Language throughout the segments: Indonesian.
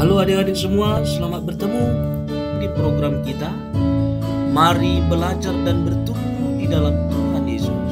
Halo adik-adik semua, selamat bertemu di program kita. Mari belajar dan bertumbuh di dalam Tuhan Yesus.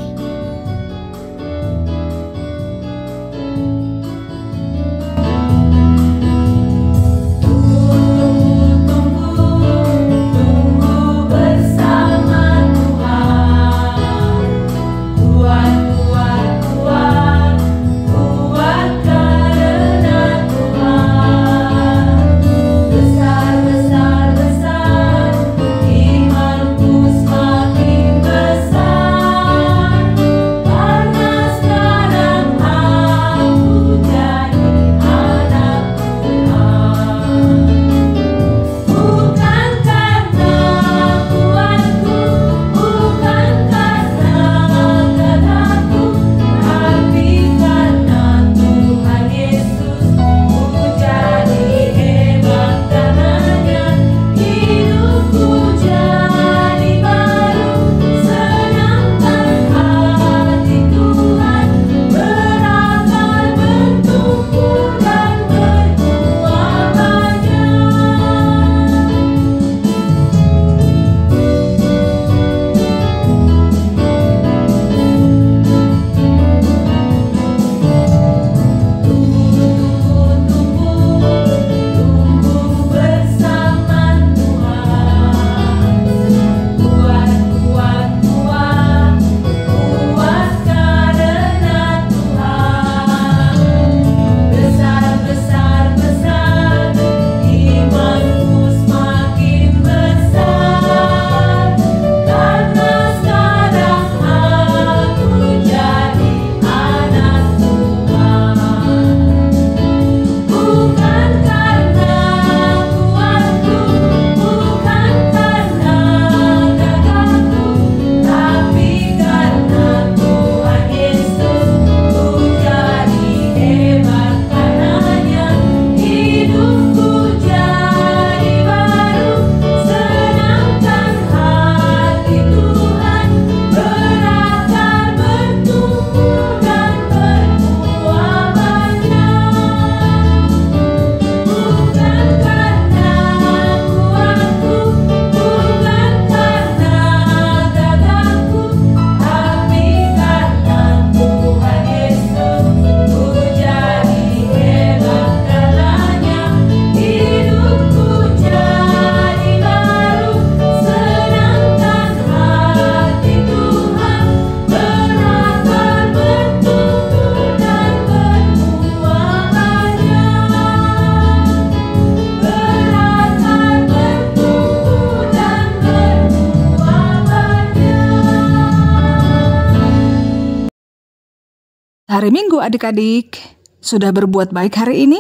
Hari Minggu adik-adik, sudah berbuat baik hari ini?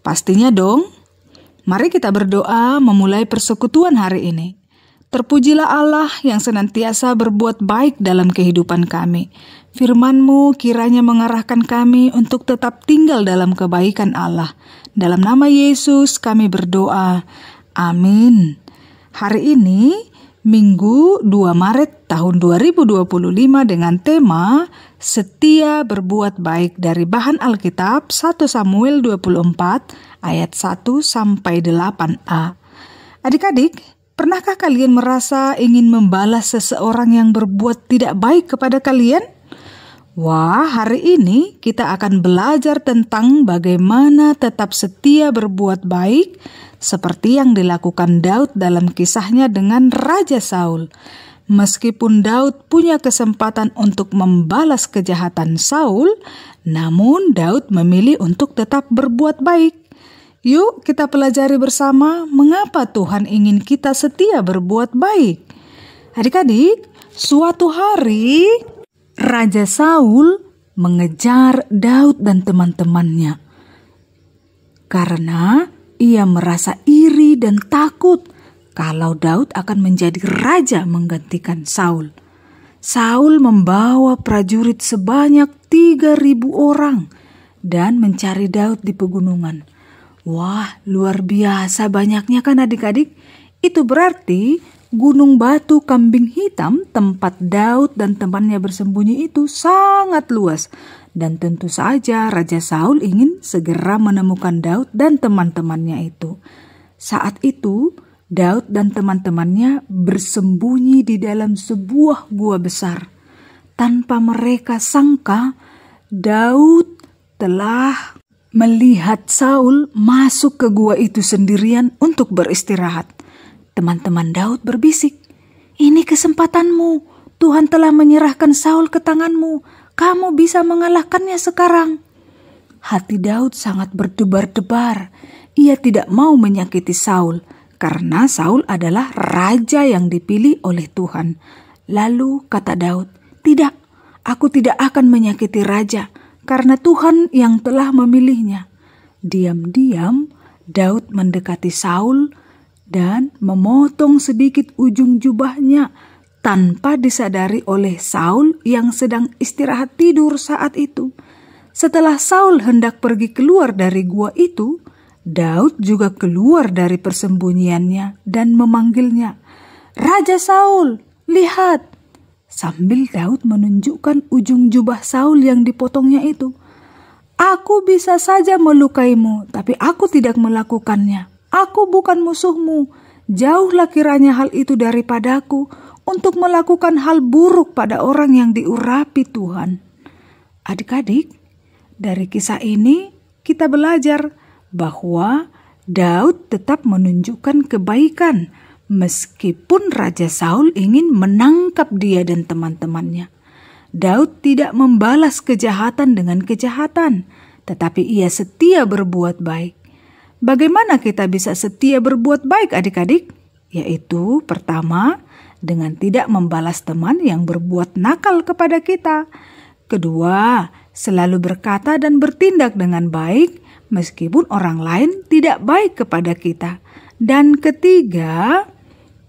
Pastinya dong. Mari kita berdoa memulai persekutuan hari ini. Terpujilah Allah yang senantiasa berbuat baik dalam kehidupan kami. Firman-Mu kiranya mengarahkan kami untuk tetap tinggal dalam kebaikan Allah. Dalam nama Yesus kami berdoa. Amin. Hari ini, Minggu 2 Maret tahun 2025 dengan tema Setia berbuat baik dari bahan Alkitab 1 Samuel 24 ayat 1 sampai 8a. Adik-adik, pernahkah kalian merasa ingin membalas seseorang yang berbuat tidak baik kepada kalian? Wah, hari ini kita akan belajar tentang bagaimana tetap setia berbuat baik seperti yang dilakukan Daud dalam kisahnya dengan Raja Saul. Meskipun Daud punya kesempatan untuk membalas kejahatan Saul, namun Daud memilih untuk tetap berbuat baik. Yuk kita pelajari bersama mengapa Tuhan ingin kita setia berbuat baik. Adik-adik, suatu hari Raja Saul mengejar Daud dan teman-temannya karena ia merasa iri dan takut kalau Daud akan menjadi raja menggantikan Saul. Saul membawa prajurit sebanyak 3.000 orang dan mencari Daud di pegunungan. Wah, luar biasa banyaknya kan adik-adik? Itu berarti Gunung batu kambing hitam tempat Daud dan temannya bersembunyi itu sangat luas. Dan tentu saja Raja Saul ingin segera menemukan Daud dan teman-temannya itu. Saat itu Daud dan teman-temannya bersembunyi di dalam sebuah gua besar. Tanpa mereka sangka, Daud telah melihat Saul masuk ke gua itu sendirian untuk beristirahat. Teman-teman Daud berbisik, "Ini kesempatanmu. Tuhan telah menyerahkan Saul ke tanganmu. Kamu bisa mengalahkannya sekarang." Hati Daud sangat berdebar-debar. Ia tidak mau menyakiti Saul, karena Saul adalah raja yang dipilih oleh Tuhan. Lalu kata Daud, "Tidak, aku tidak akan menyakiti raja, karena Tuhan yang telah memilihnya." Diam-diam Daud mendekati Saul dan memotong sedikit ujung jubahnya tanpa disadari oleh Saul yang sedang istirahat tidur saat itu. Setelah Saul hendak pergi keluar dari gua itu, Daud juga keluar dari persembunyiannya dan memanggilnya, "Raja Saul, lihat!" Sambil Daud menunjukkan ujung jubah Saul yang dipotongnya itu. "Aku bisa saja melukaimu, tapi aku tidak melakukannya. Aku bukan musuhmu. Jauhlah kiranya hal itu daripadaku untuk melakukan hal buruk pada orang yang diurapi Tuhan." Adik-adik, dari kisah ini kita belajar bahwa Daud tetap menunjukkan kebaikan meskipun Raja Saul ingin menangkap dia dan teman-temannya. Daud tidak membalas kejahatan dengan kejahatan, tetapi ia setia berbuat baik. Bagaimana kita bisa setia berbuat baik adik-adik? Yaitu pertama, dengan tidak membalas teman yang berbuat nakal kepada kita. Kedua, selalu berkata dan bertindak dengan baik meskipun orang lain tidak baik kepada kita. Dan ketiga,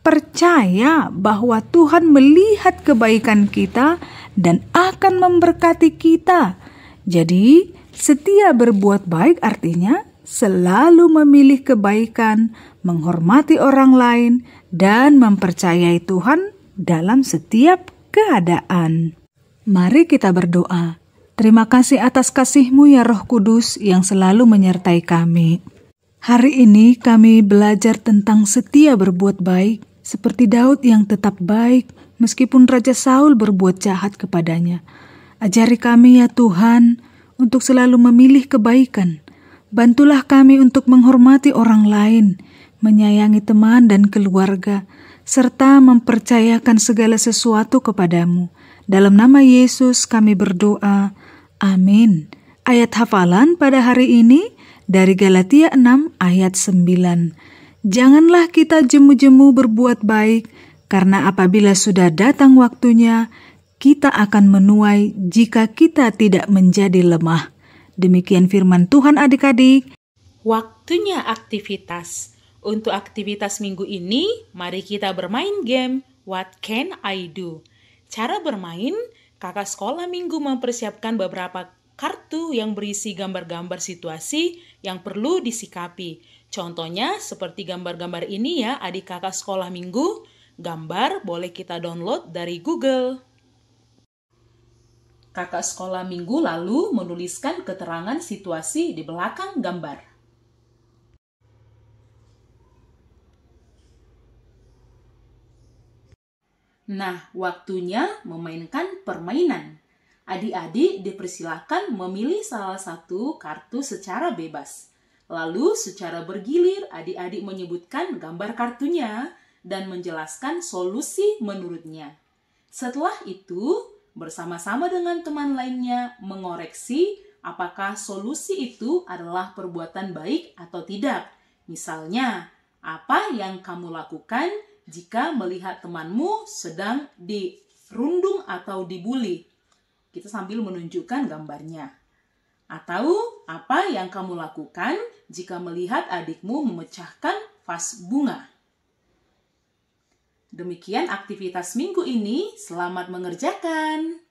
percaya bahwa Tuhan melihat kebaikan kita dan akan memberkati kita. Jadi, setia berbuat baik artinya selalu memilih kebaikan, menghormati orang lain, dan mempercayai Tuhan dalam setiap keadaan. Mari kita berdoa. Terima kasih atas kasih-Mu ya Roh Kudus yang selalu menyertai kami. Hari ini kami belajar tentang setia berbuat baik, seperti Daud yang tetap baik meskipun Raja Saul berbuat jahat kepadanya. Ajari kami ya Tuhan untuk selalu memilih kebaikan. Bantulah kami untuk menghormati orang lain, menyayangi teman dan keluarga, serta mempercayakan segala sesuatu kepadamu. Dalam nama Yesus kami berdoa. Amin. Ayat hafalan pada hari ini dari Galatia 6 ayat 9. Janganlah kita jemu-jemu berbuat baik, karena apabila sudah datang waktunya, kita akan menuai jika kita tidak menjadi lemah. Demikian firman Tuhan adik-adik. Waktunya aktivitas. Untuk aktivitas minggu ini, mari kita bermain game What Can I Do? Cara bermain, kakak sekolah minggu mempersiapkan beberapa kartu yang berisi gambar-gambar situasi yang perlu disikapi. Contohnya seperti gambar-gambar ini ya adik kakak sekolah minggu. Gambar boleh kita download dari Google. Kakak sekolah minggu lalu menuliskan keterangan situasi di belakang gambar. Nah, waktunya memainkan permainan. Adik-adik dipersilahkan memilih salah satu kartu secara bebas. Lalu secara bergilir adik-adik menyebutkan gambar kartunya dan menjelaskan solusi menurutnya. Setelah itu, bersama-sama dengan teman lainnya mengoreksi apakah solusi itu adalah perbuatan baik atau tidak. Misalnya, apa yang kamu lakukan jika melihat temanmu sedang dirundung atau dibuli? Kita sambil menunjukkan gambarnya. Atau apa yang kamu lakukan jika melihat adikmu memecahkan vas bunga? Demikian aktivitas minggu ini. Selamat mengerjakan.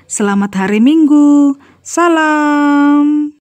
Selamat hari Minggu. Salam.